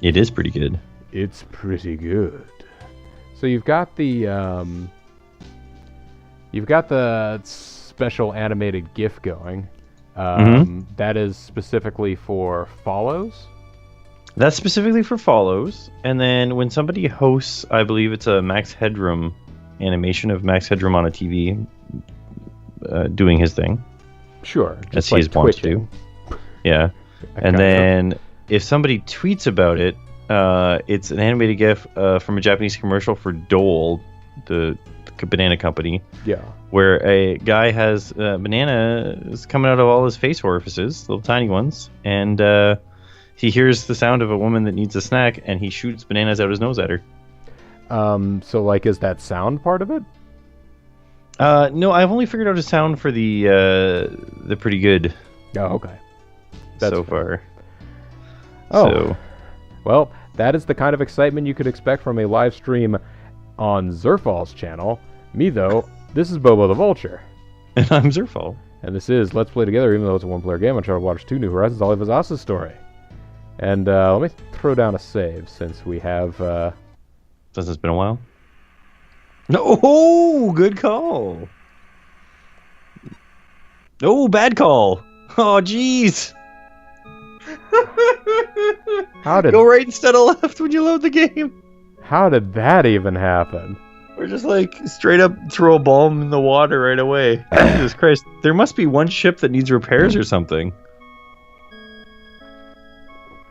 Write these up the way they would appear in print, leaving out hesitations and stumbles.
It is pretty good. It's pretty good. So you've got the special animated GIF going. That is specifically for follows. That's specifically for follows. And then when somebody hosts, I believe it's a Max Headroom animation of Max Headroom on a TV doing his thing. Sure. As he wants to. Yeah. And then if somebody tweets about it, it's an animated GIF from a Japanese commercial for Dole, the banana company. Yeah. Where a guy has bananas coming out of all his face orifices, little tiny ones, and he hears the sound of a woman that needs a snack, and he shoots bananas out his nose at her. So, like, is that sound part of it? No, I've only figured out a sound for the pretty good. Oh, okay. That's so far. Oh. So. Well, that is the kind of excitement you could expect from a live stream on Zerfall's channel. Me, though, this is BoboTheVulture. And I'm Zerfall. And this is Let's Play Together, even though it's a one-player game. Uncharted Waters 2 New Horizons, All of Azasa's story. And let me throw down a save, since we have... Since it's been a while? No, oh, good call. Oh, bad call. Oh, jeez. Go right instead of left when you load the game. How did that even happen? We're just like straight up throw a bomb in the water right away. Jesus Christ. There must be one ship that needs repairs or something.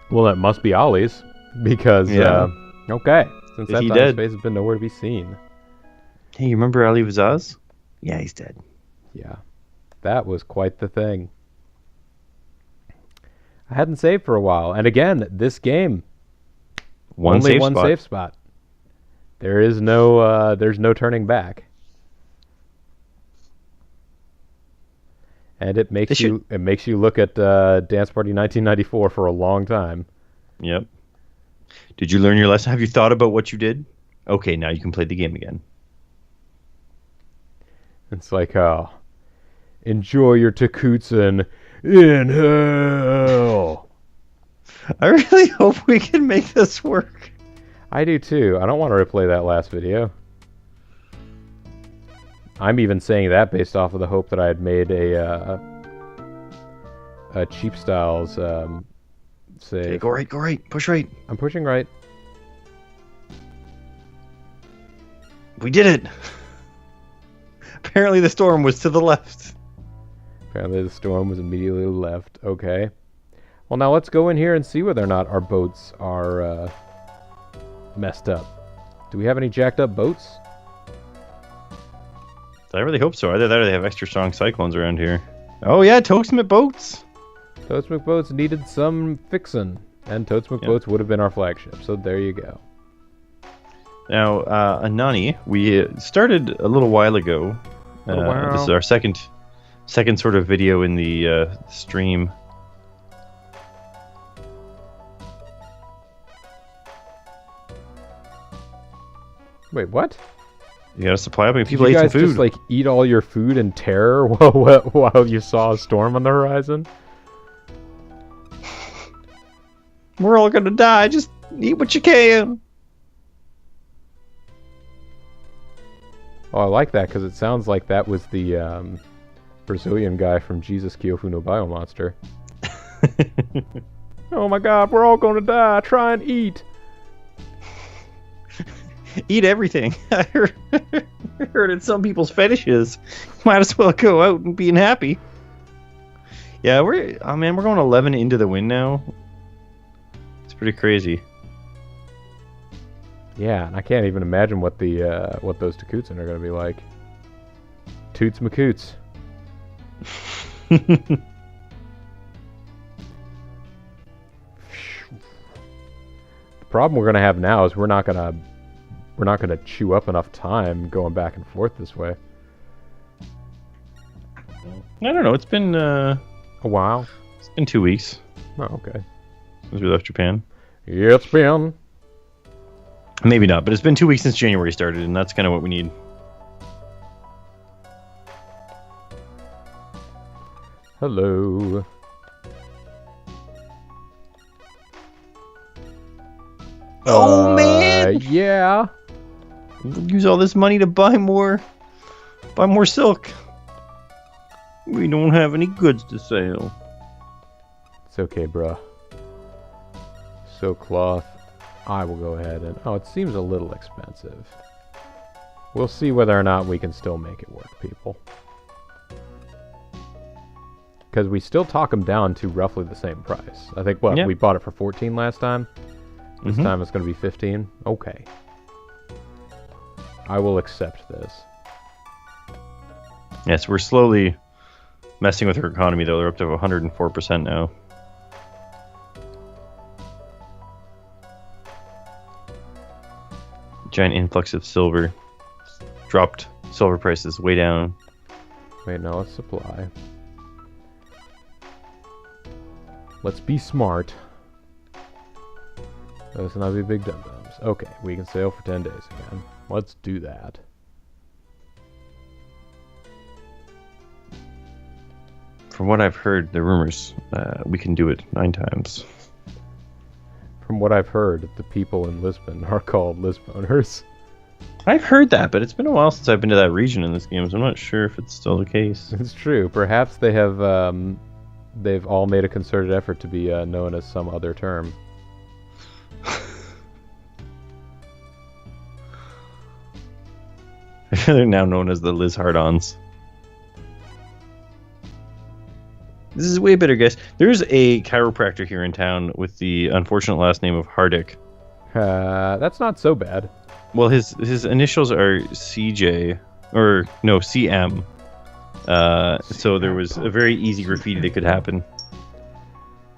Well, that must be Ollie's. Because, okay. Since that time, space has been nowhere to be seen. Hey, you remember Ali Vazaz? Yeah, he's dead. Yeah. That was quite the thing. I hadn't saved for a while. And again, this game, only one safe spot. There is no, there's no turning back. And it makes you look at Dance Party 1994 for a long time. Yep. Did you learn your lesson? Have you thought about what you did? Okay, now you can play the game again. It's like, enjoy your Takutsun in hell. I really hope we can make this work. I do too. I don't want to replay that last video. I'm even saying that based off of the hope that I had made a cheap styles save. Okay, go right, push right. I'm pushing right. We did it. Apparently the storm was to the left. Apparently the storm was immediately left. Okay. Well, now let's go in here and see whether or not our boats are messed up. Do we have any jacked up boats? I really hope so. Either that or they have extra strong cyclones around here. Oh yeah, Toast McBoats. Toast McBoats needed some fixin', and Toast McBoats would have been our flagship, so there you go. Now, Anani, we started a little while ago. This is our second sort of video in the stream. Wait, what? You got a supply up, and people ate some food. Did you guys just like eat all your food in terror while you saw a storm on the horizon? We're all gonna die. Just eat what you can. Oh, I like that because it sounds like that was the Brazilian guy from Jesus Kyofu no Biomonster. Oh my God, we're all gonna die. Try and eat. Eat everything. I heard it's some people's fetishes. Might as well go out and being happy. Yeah, we're going 11 into the wind now. It's pretty crazy. Yeah, and I can't even imagine what the what those Takutsun are going to be like. Toots McCoots. The problem we're going to have now is we're not going to chew up enough time going back and forth this way. I don't know. It's been a while. It's been 2 weeks. Oh, okay. Since we left Japan. Yeah, it's been. Maybe not, but it's been 2 weeks since January started, and that's kind of what we need. Hello. Oh man! Yeah. We'll use all this money to buy more silk. We don't have any goods to sell. It's okay, bruh. So cloth. I will go ahead and... Oh, it seems a little expensive. We'll see whether or not we can still make it work, people. Because we still talk them down to roughly the same price. I think, what, we bought it for 14 last time? This time it's going to be 15? Okay. I will accept this. Yes, we're slowly messing with her economy, though. They're up to 104% now. Giant influx of silver. Dropped silver prices way down. Wait, no, let's supply. Let's be smart. Let's not be big dum-dums. Okay, we can sail for 10 days again. Let's do that. From what I've heard, the rumors, we can do it 9 times. From what I've heard, the people in Lisbon are called Lisboners. I've heard that, but it's been a while since I've been to that region in this game, so I'm not sure if it's still the case. It's true. Perhaps they have, they've all made a concerted effort to be known as some other term. They're now known as the Liz Hard-Ons. This is way better, guys. There's a chiropractor here in town with the unfortunate last name of Hardick. That's not so bad. Well, his initials are CJ, or no, CM. So there was a very easy graffiti that could happen.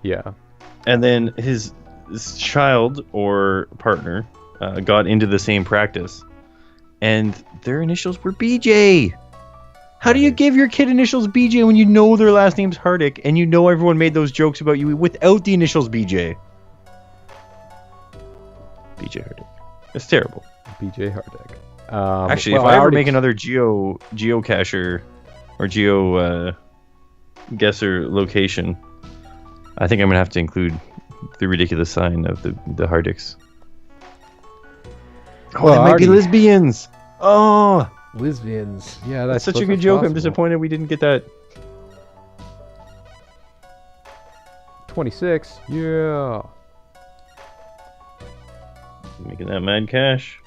Yeah. And then his child or partner got into the same practice, and their initials were BJ. How do you give your kid initials BJ when you know their last name's Hardick and you know everyone made those jokes about you without the initials BJ? BJ Hardick. It's terrible. BJ Hardick. Actually, if I ever make another geocacher or geo guesser location, I think I'm gonna have to include the ridiculous sign of the Hardicks. Oh, well, they might be lesbians. Oh, lesbians. Yeah, that's such a good joke. Possible. I'm disappointed we didn't get that. 26. Yeah. Making that mad cash.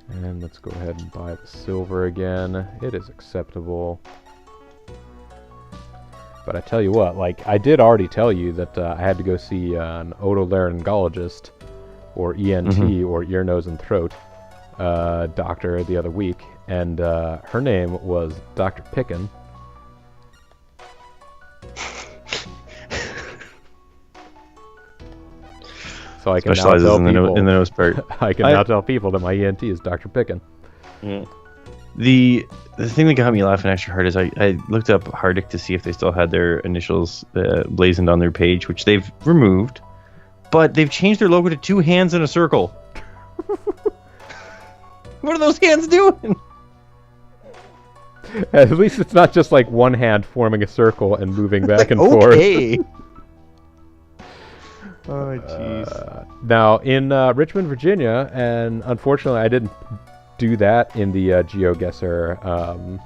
And let's go ahead and buy the silver again. It is acceptable. But I tell you what, like, I did already tell you that I had to go see an otolaryngologist, or ENT, or ear, nose, and throat doctor the other week. And her name was Dr. Pickin. So I can now tell people, in the nose part. I can now tell people that my ENT is Dr. Pickin. Yeah. The thing that got me laughing extra hard is I looked up Hardick to see if they still had their initials blazoned on their page, which they've removed, but they've changed their logo to 2 hands in a circle. What are those hands doing? At least it's not just like one hand forming a circle and moving back and forth. Oh, jeez. Now, in Richmond, Virginia, and unfortunately I didn't do that in the GeoGuessr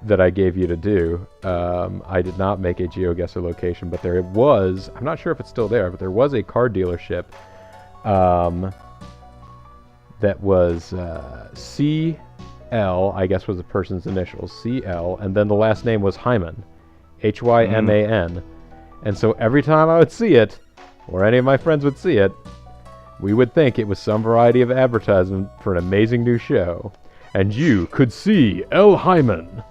that I gave you to do. I did not make a GeoGuessr location, but there was, I'm not sure if it's still there, but there was a car dealership that was CL, I guess was the person's initials, CL, and then the last name was Hyman, Hyman. And so every time I would see it, or any of my friends would see it, we would think it was some variety of advertisement for an amazing new show. And you could see L. Hyman,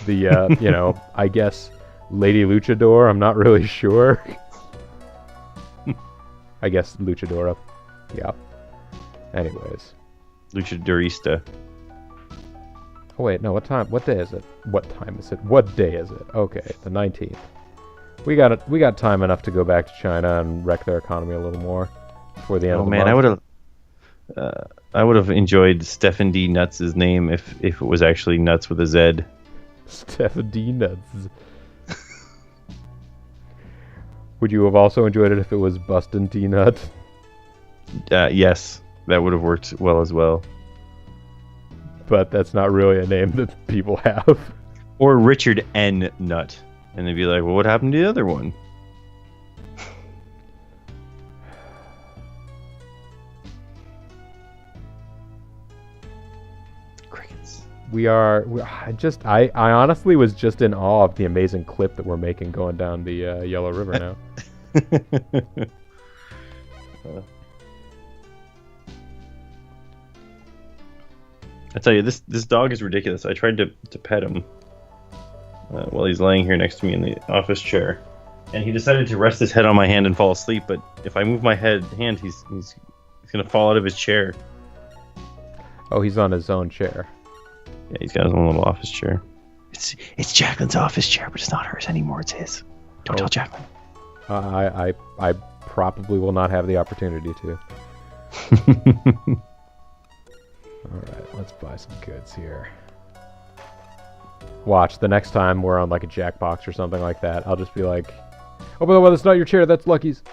the, you know, I guess Lady Luchador, I'm not really sure. I guess Luchadora. Yeah. Anyways. Luchadorista. Oh wait, no, what day is it? What time is it? What day is it? Okay, the 19th. We got time enough to go back to China and wreck their economy a little more before the end of the month. I would have enjoyed Stephen D. Nuts' name if it was actually Nuts with a Z. Stephen D. Nuts. Would you have also enjoyed it if it was Bustin' T-Nut? Yes, that would have worked well as well. But that's not really a name that people have. Or Richard N. Nut. And they'd be like, well, what happened to the other one? Crickets. I honestly was just in awe of the amazing clip that we're making going down the Yellow River now. I tell you, this dog is ridiculous. I tried to pet him while he's laying here next to me in the office chair, and he decided to rest his head on my hand and fall asleep. But if I move my hand, he's gonna fall out of his chair. Oh, he's on his own chair. Yeah, he's got his own little office chair. It's Jacqueline's office chair, but it's not hers anymore. It's his. Don't tell Jacqueline. I probably will not have the opportunity to. Alright, let's buy some goods here. Watch, the next time we're on like a Jackbox or something like that, I'll just be like, oh, by the way, that's not your chair, that's Lucky's.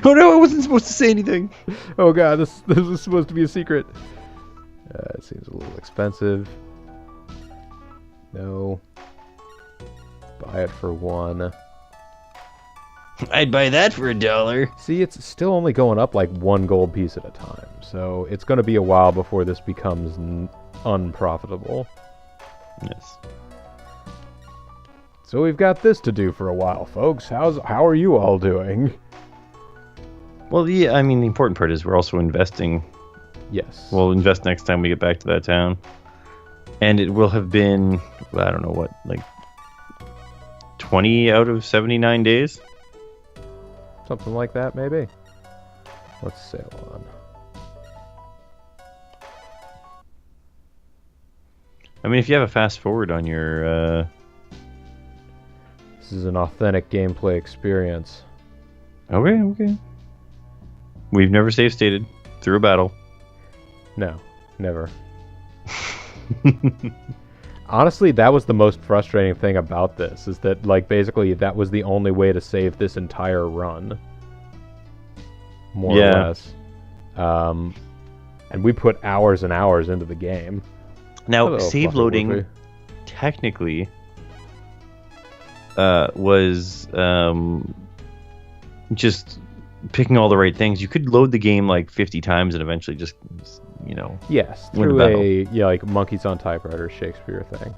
Oh no, I wasn't supposed to say anything. Oh god, this was supposed to be a secret. It seems a little expensive. No. Buy it for $1. I'd buy that for $1. See, it's still only going up like 1 gold piece at a time, so it's going to be a while before this becomes unprofitable. Yes. So we've got this to do for a while, folks. How are you all doing? Well, yeah, I mean, the important part is we're also investing. Yes. We'll invest next time we get back to that town. And it will have been, I don't know what, like 20 out of 79 days? Something like that, maybe. Let's sail on. I mean, if you have a fast forward on your... This is an authentic gameplay experience. Okay. We've never save stated through a battle. No, never. Honestly, that was the most frustrating thing about this, is that, like, basically that was the only way to save this entire run. More or less. And we put hours and hours into the game. Now, save loading, technically, was just picking all the right things. You could load the game like 50 times and eventually just, you know... Yes, win through the battle. like monkeys on typewriter Shakespeare thing.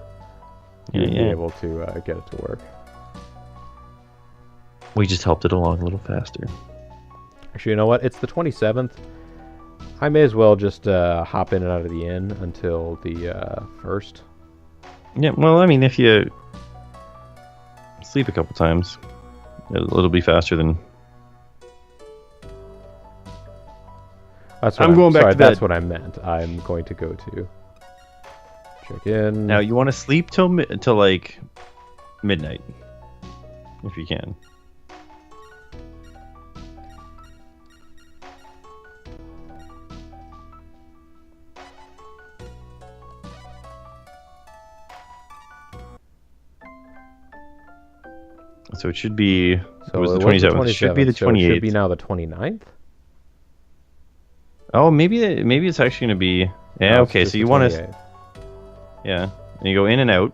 You'd be able to get it to work. We just helped it along a little faster. Actually, you know what? It's the 27th. I may as well just hop in and out of the inn until the 1st. Yeah, well, I mean, if you sleep a couple times, it'll be faster than... That's what I meant. I'm going to go to check in. Now, you want to sleep till like midnight, if you can. So it should be... it was the 27th. It should be the 28th. So it should be now the 29th? Oh, maybe it's actually going to be... Yeah, No, okay, so you want to... Yeah, and you go in and out.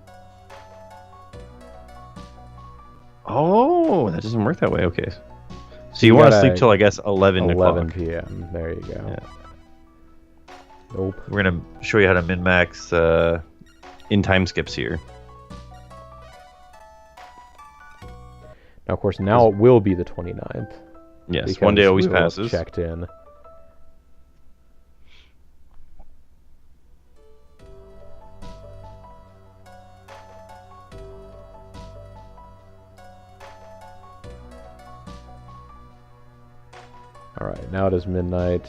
Oh, that doesn't work that way, okay. So you want to sleep till, I guess, 11 11 p.m. There you go. Yeah. Nope. We're going to show you how to min-max in time skips here. Now, of course, now it will be the 29th. Yes, one day always passes. Checked in. Alright, now it is midnight.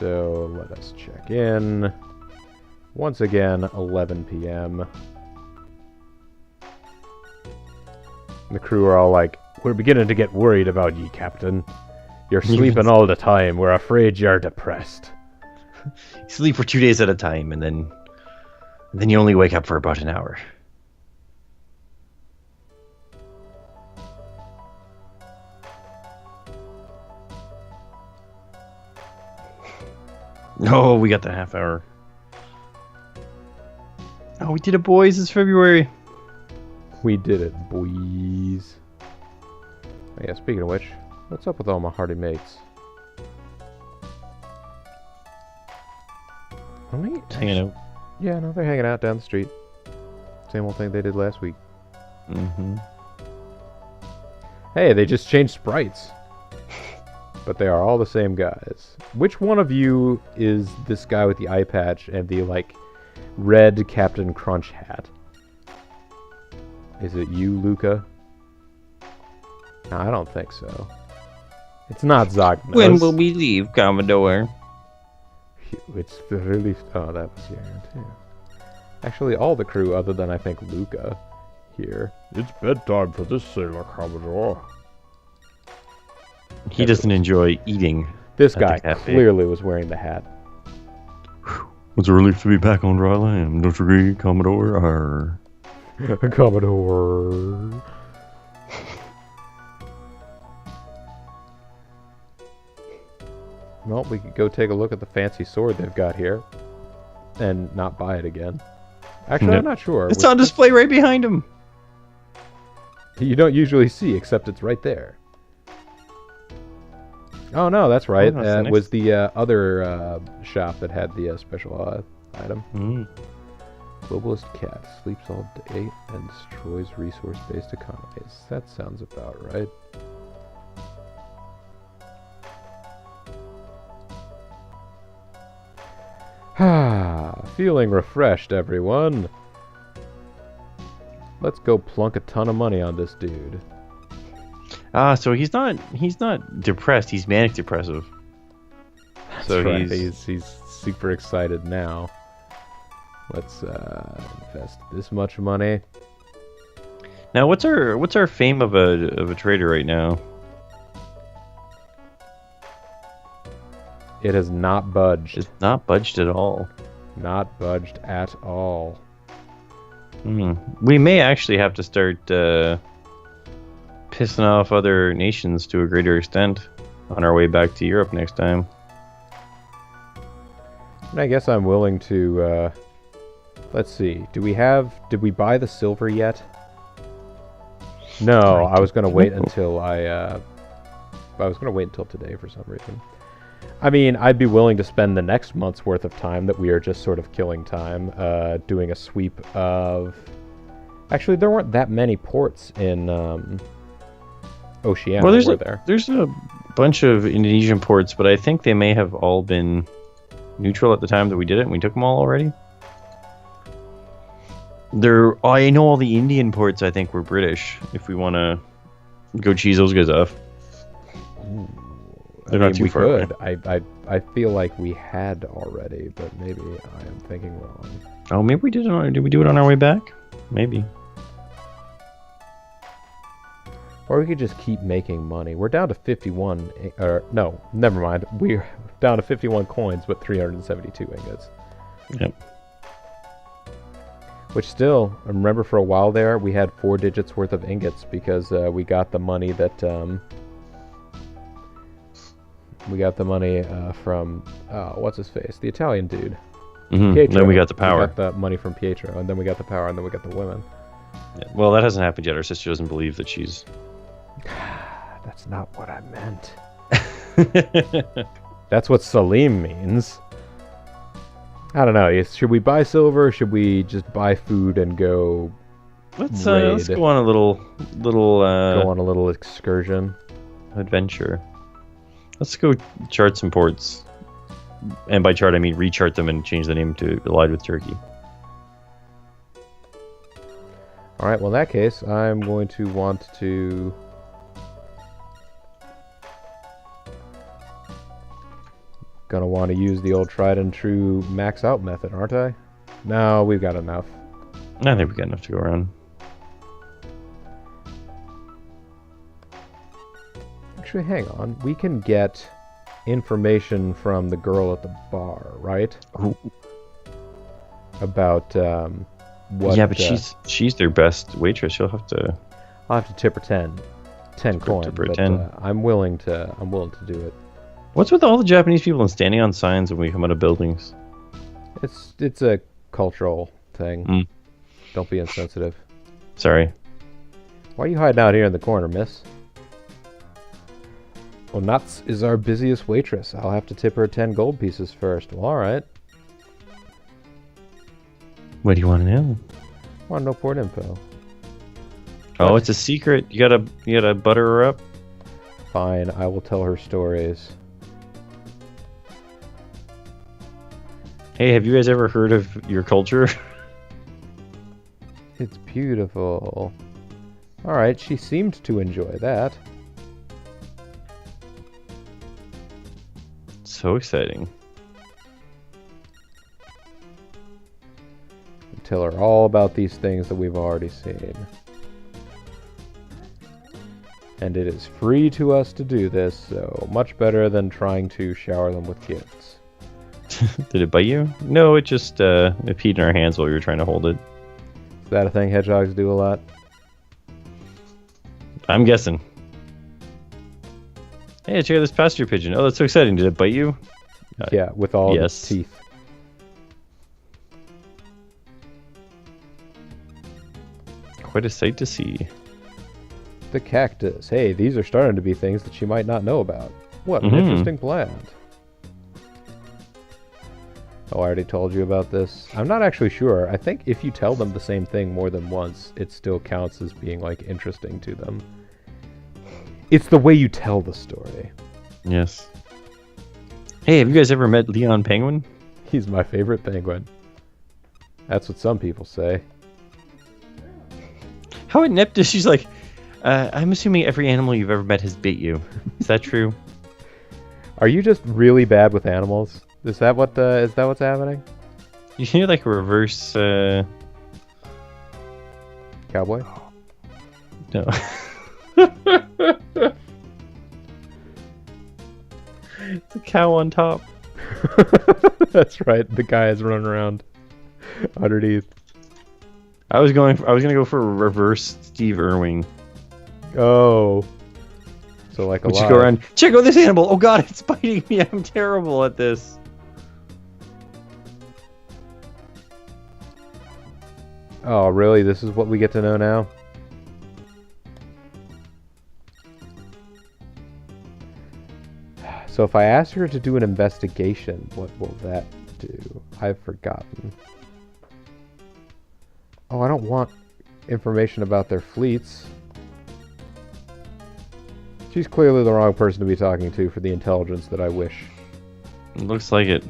So let us check in. Once again, 11 p.m. The crew are all like, we're beginning to get worried about ye, Captain. You're sleeping all the time. We're afraid you're depressed. You sleep for 2 days at a time, and then you only wake up for about an hour. Oh, we got the half hour. Oh, we did it, boys. It's February. We did it, boys. Oh, yeah, speaking of which, what's up with all my hardy mates? Hanging out. Yeah, no, they're hanging out down the street. Same old thing they did last week. Mm-hmm. Hey, they just changed sprites. But they are all the same guys. Which one of you is this guy with the eye patch and the, like, red Captain Crunch hat? Is it you, Luca? No, I don't think so. It's not Zognos. When will we leave, Commodore? It's the release. Oh, that was here too. Actually, all the crew, other than I think Luca, here. It's bedtime for this sailor, Commodore. He doesn't enjoy eating. This guy clearly was wearing the hat. It's a relief to be back on dry land. Don't you agree, Commodore? Arr. Commodore. Well, we could go take a look at the fancy sword they've got here. And not buy it again. Actually, No. I'm not sure. It's on display right behind him. You don't usually see, except it's right there. Oh, no, that's right. Oh, that's the It was the other shop that had the special item. Mm. Globalist cat sleeps all day and destroys resource-based economies. That sounds about right. Feeling refreshed, everyone. Let's go plunk a ton of money on this dude. Ah, so he's not depressed. He's manic depressive. So That's right. He's super excited now. Let's invest this much money. Now, what's our fame of a trader right now? It has not budged. It's not budged at all. Not budged at all. We may actually have to start pissing off other nations to a greater extent on our way back to Europe next time. And I guess I'm willing to. Let's see. Did we buy the silver yet? No, I was gonna wait until I was gonna wait until today for some reason. I mean, I'd be willing to spend the next month's worth of time that we are just sort of killing time, doing a sweep of... Actually, there weren't that many ports in Oceania, Well, there's a bunch of Indonesian ports, but I think they may have all been neutral at the time that we did it, and we took them all already. I know all the Indian ports, I think, were British, if we want to go cheese those guys off. They're not too far away. I feel like we had already, but maybe I am thinking wrong. Oh, maybe we did it. Did we do it on our way back? Maybe. Or we could just keep making money. We're down to 51... no, never mind. We're down to 51 coins, but 372 ingots. Yep. Which still, I remember for a while there, we had 4 digits worth of ingots because we got the money that... we got the money from... what's his face? The Italian dude. Mm-hmm. Then we got the power. We got the money from Pietro, and then we got the power, and then we got the women. Yeah. Well, that hasn't happened yet. Our sister doesn't believe that she's... That's not what I meant. That's what Salim means. I don't know. Should we buy silver? Or should we just buy food and go? Let's go on a little go on a little excursion, adventure. Let's go chart some ports, and by chart I mean rechart them and change the name to Allied with Turkey. All right. Well, in that case, I'm going to want to. Gonna want to use the old tried and true max out method, aren't I? No, we've got enough. I think we got enough to go around. Actually, hang on. We can get information from the girl at the bar, right? Ooh. About what... Yeah, but she's their best waitress. She'll have to... I'll have to tip her 10 coins, but 10. I'm willing to do it. What's with all the Japanese people and standing on signs when we come out of buildings? It's a cultural thing. Mm. Don't be insensitive. Sorry. Why are you hiding out here in the corner, miss? Well, Nuts is our busiest waitress. I'll have to tip her 10 gold pieces first. Well, alright. What do you want to know? Want to know port info. Oh, What? it's a secret. You gotta butter her up. Fine, I will tell her stories. Hey, have you guys ever heard of your culture? It's beautiful. Alright, she seemed to enjoy that. So exciting. Tell her all about these things that we've already seen. And it is free to us to do this, so much better than trying to shower them with gifts. Did it bite you? No, it just it peed in our hands while we were trying to hold it. Is that a thing hedgehogs do a lot? I'm guessing. Hey, check out this pasture pigeon. Oh, that's so exciting. Did it bite you? Yeah, with all yes. its teeth. Quite a sight to see. The cactus. Hey, these are starting to be things that she might not know about. What an interesting plant. Oh, I already told you about this. I'm not actually sure. I think if you tell them the same thing more than once, it still counts as being, like, interesting to them. It's the way you tell the story. Yes. Hey, have you guys ever met Leon Penguin? He's my favorite penguin. That's what some people say. How inept is she's like, I'm assuming every animal you've ever met has bit you. Is that true? Are you just really bad with animals? Is that what's happening? You hear like a reverse, Cowboy? No. It's a cow on top. That's right. The guy is running around underneath. I was gonna go for a reverse Steve Irwin. Oh. So like a Would you go around, check out this animal. Oh god, it's biting me. I'm terrible at this. Oh, really? This is what we get to know now? So if I ask her to do an investigation, what will that do? I've forgotten. Oh, I don't want information about their fleets. She's clearly the wrong person to be talking to for the intelligence that I wish. It looks like it.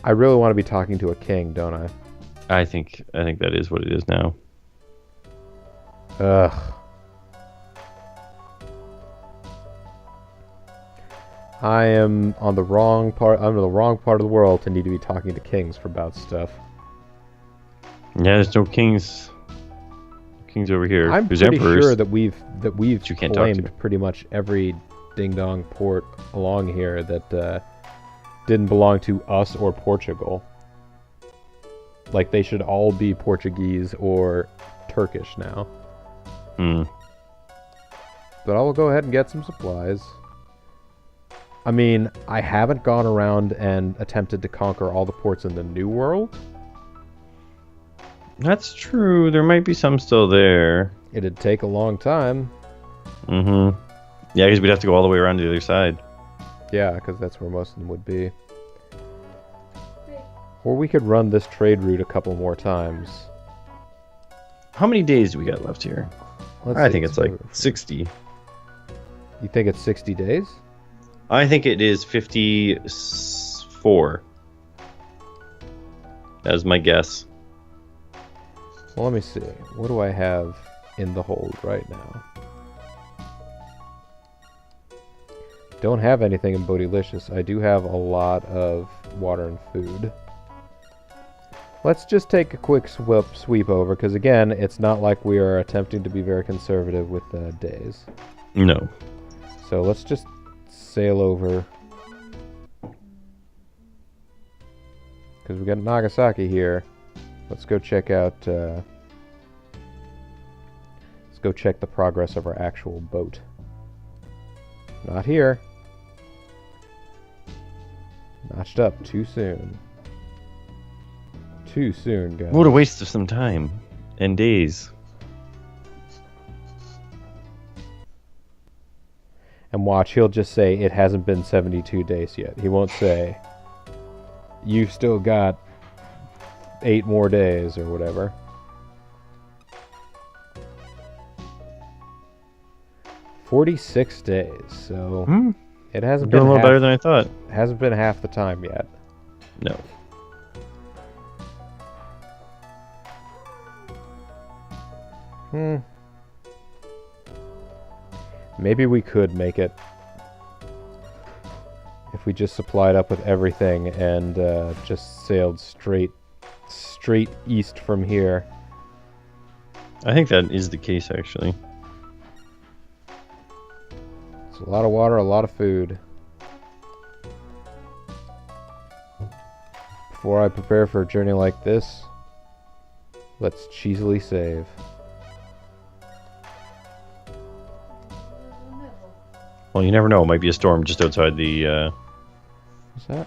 I really want to be talking to a king, don't I? I think that is what it is now. Ugh. I am on the wrong part. I'm in the wrong part of the world to need to be talking to kings for about stuff. Yeah, there's no kings. Kings over here. I'm There's pretty emperors. sure that we've you can't talk to. claimed pretty much every ding dong port along here that didn't belong to us or Portugal. Like they should all be Portuguese or Turkish now. Hmm. But I will go ahead and get some supplies. I mean, I haven't gone around and attempted to conquer all the ports in the New World. That's true. There might be some still there. It'd take a long time. Mm-hmm. Yeah, because we'd have to go all the way around to the other side. Yeah, because that's where most of them would be. Or we could run this trade route a couple more times. How many days do we got left here? I think it's like 60. You think it's 60 days? I think it is 54. That's my guess. Well, let me see. What do I have in the hold right now? Don't have anything in Bodylicious. I do have a lot of water and food. Let's just take a quick sweep over, because again, it's not like we are attempting to be very conservative with days. No. So let's just sail over. Because we got Nagasaki here. Let's go check out, let's go check the progress of our actual boat. Not here. Notched up too soon. Too soon, guys. What a waste of some time and days. And watch, he'll just say it hasn't been 72 days yet. He won't say you've still got 8 more days or whatever. "46 days, so it hasn't been Doing a little better than I thought. hasn't been half the time yet. No. Maybe we could make it if we just supplied up with everything and just sailed straight east from here. I think that is the case, actually. It's a lot of water, a lot of food. Before I prepare for a journey like this, let's cheesily save. Well, you never know. It might be a storm just outside the... What's that?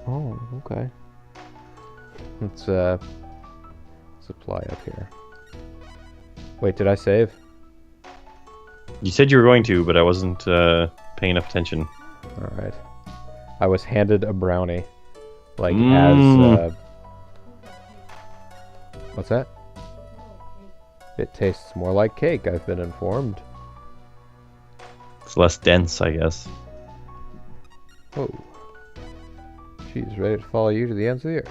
Oh, okay. Let's supply up here. Wait, did I save? You said you were going to, but I wasn't paying enough attention. Alright. I was handed a brownie. Like, as... What's that? It tastes more like cake, I've been informed. It's less dense, I guess. Oh. She's ready to follow you to the ends of the earth.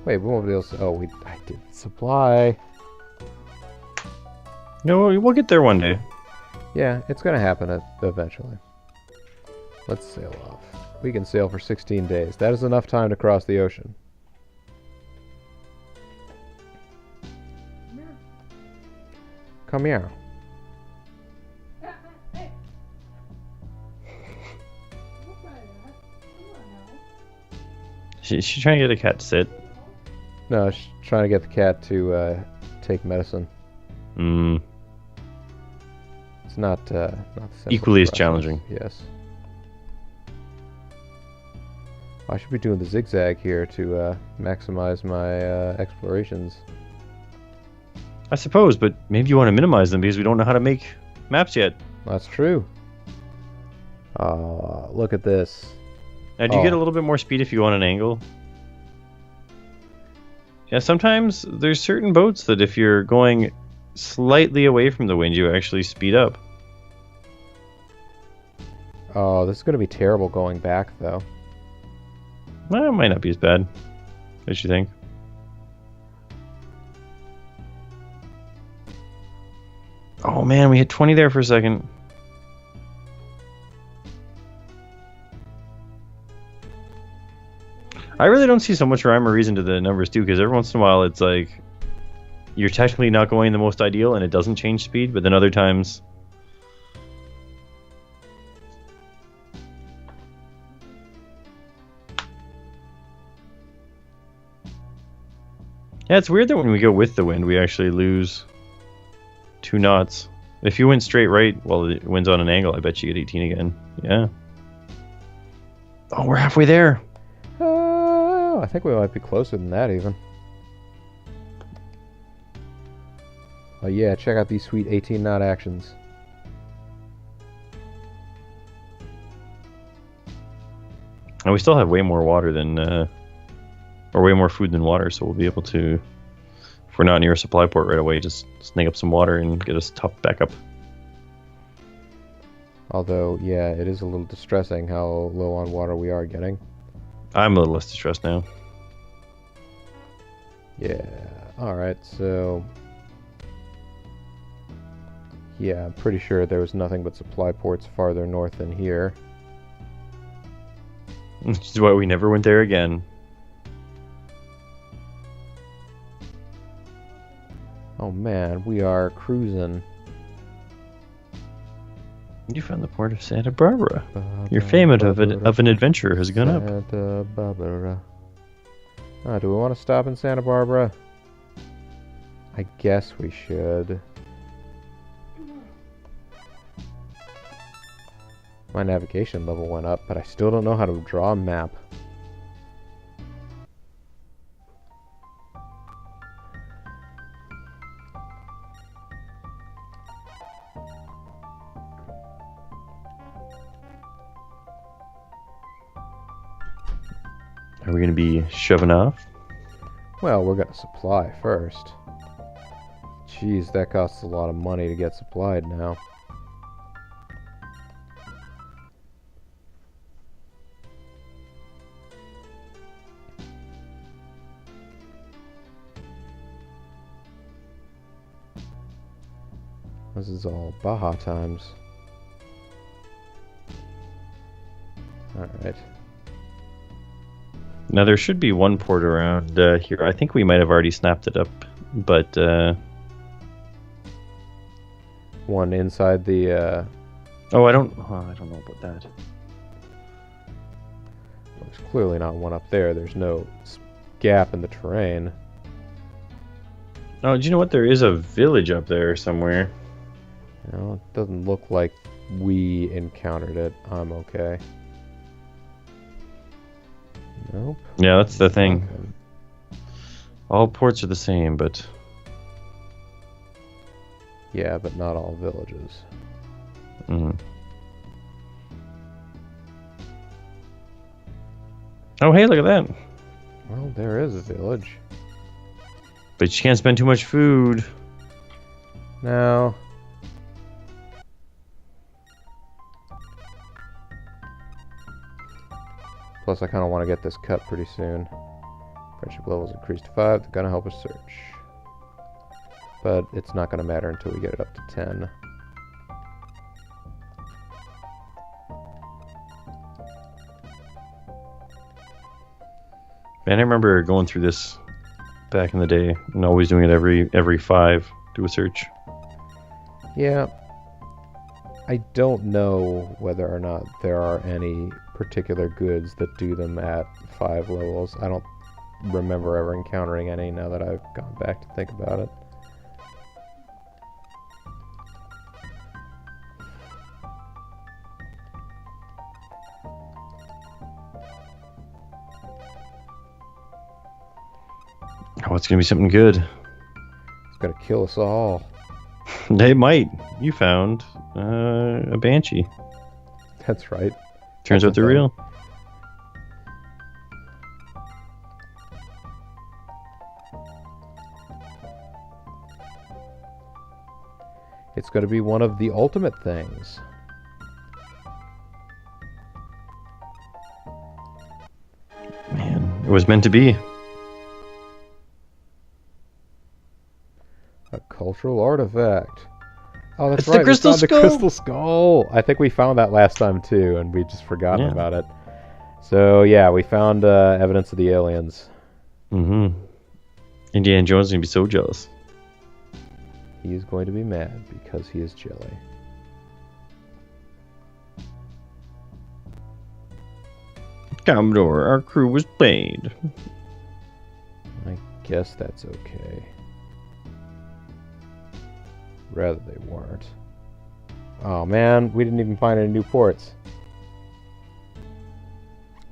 Wait, we won't be able to... Oh, I didn't supply. No, we'll get there one day. Yeah, it's gonna happen eventually. Let's sail off. We can sail for 16 days. That is enough time to cross the ocean. Come here. She's trying to get a cat to sit. No, she's trying to get the cat to take medicine. It's not the simplest Equally as process. challenging. Yes. I should be doing the zigzag here to maximize my explorations. I suppose, but maybe you want to minimize them because we don't know how to make maps yet. That's true. Look at this. Now, do you get a little bit more speed if you go on an angle? Yeah, sometimes there's certain boats that if you're going slightly away from the wind, you actually speed up. Oh, this is going to be terrible going back, though. Well, it might not be as bad as you think. Oh man, we hit 20 there for a second. I really don't see so much rhyme or reason to the numbers too, because every once in a while it's like you're technically not going the most ideal and it doesn't change speed, but then other times yeah, it's weird that when we go with the wind we actually lose 2 knots. If you went straight right while the wind's on an angle, I bet you get 18 again. Yeah. Oh, we're halfway there. I think we might be closer than that, even. Oh yeah, check out these sweet 18-knot actions. And we still have way more water than, or way more food than water, so we'll be able to, if we're not near a supply port right away, just snag up some water and get us top back up. Although, yeah, it is a little distressing how low on water we are getting. I'm a little less distressed now. Yeah, alright, so... Yeah, I'm pretty sure there was nothing but supply ports farther north than here. Which is why we never went there again. Oh man, we are cruising. You found the port of Santa Barbara. Your fame of an adventure has gone up. Santa Barbara. Do we want to stop in Santa Barbara? I guess we should. My navigation level went up, but I still don't know how to draw a map. Are we going to be shoving off? Well, we're gonna supply first. Jeez, that costs a lot of money to get supplied now. This is all Baja times. Alright. Now, there should be one port around here. I think we might have already snapped it up, but... One inside the, Oh, I don't know about that. There's clearly not one up there. There's no gap in the terrain. Oh, do you know what? There is a village up there somewhere. No, it doesn't look like we encountered it. I'm okay. Nope. Yeah, that's the thing. Okay. All ports are the same, but... Yeah, but not all villages. Mm. Oh, hey, look at that. Well, there is a village. But you can't spend too much food. No. Plus, I kind of want to get this cut pretty soon. Friendship levels increased to 5. They're going to help us search. But it's not going to matter until we get it up to 10. Man, I remember going through this back in the day and always doing it every 5. Do a search. Yeah. I don't know whether or not there are any particular goods that do them at 5 levels. I don't remember ever encountering any now that I've gone back to think about it. Oh, it's gonna be something good. It's gonna kill us all. They might. You found a banshee. That's right. Turns out they're real. It's gonna be one of the ultimate things. Man, it was meant to be. A cultural artifact. Oh, that's It's right. the crystal we found skull. the crystal skull. I think we found that last time too, and we just forgotten Yeah. about it. So yeah, we found evidence of the aliens. Mm-hmm. Indiana Jones is gonna be so jealous. He is going to be mad because he is jelly. Commodore, our crew was paid. I guess that's okay. Rather they weren't. Oh man, we didn't even find any new ports.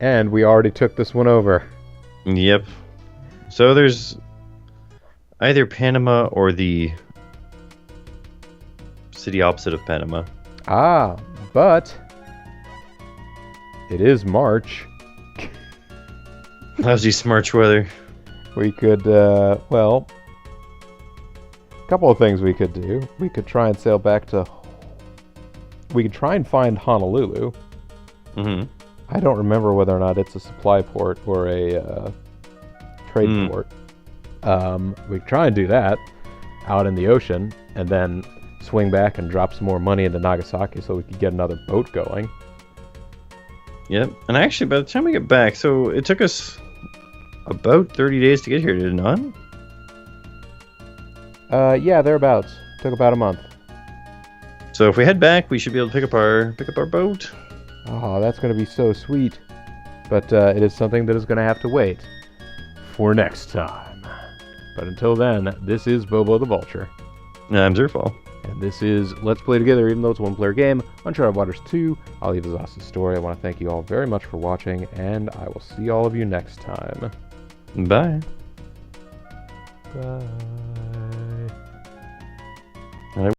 And we already took this one over. Yep. So there's either Panama or the city opposite of Panama. Ah, but it is March. Lousy smarch weather. We could, well, a couple of things we could do. We could try and sail back to... We could try and find Honolulu. Mm-hmm. I don't remember whether or not it's a supply port or a trade port. We could try and do that out in the ocean and then swing back and drop some more money into Nagasaki so we could get another boat going. Yep. And actually, by the time we get back, so it took us about 30 days to get here, did it not? Yeah, thereabouts. Took about a month. So if we head back, we should be able to pick up our boat. Oh, that's going to be so sweet. But it is something that is going to have to wait for next time. But until then, this is Bobo the Vulture. I'm Zerfall. And this is Let's Play Together, even though it's a one-player game, Uncharted Waters 2, I'll leave Azaz's story. I want to thank you all very much for watching, and I will see all of you next time. Bye. Bye.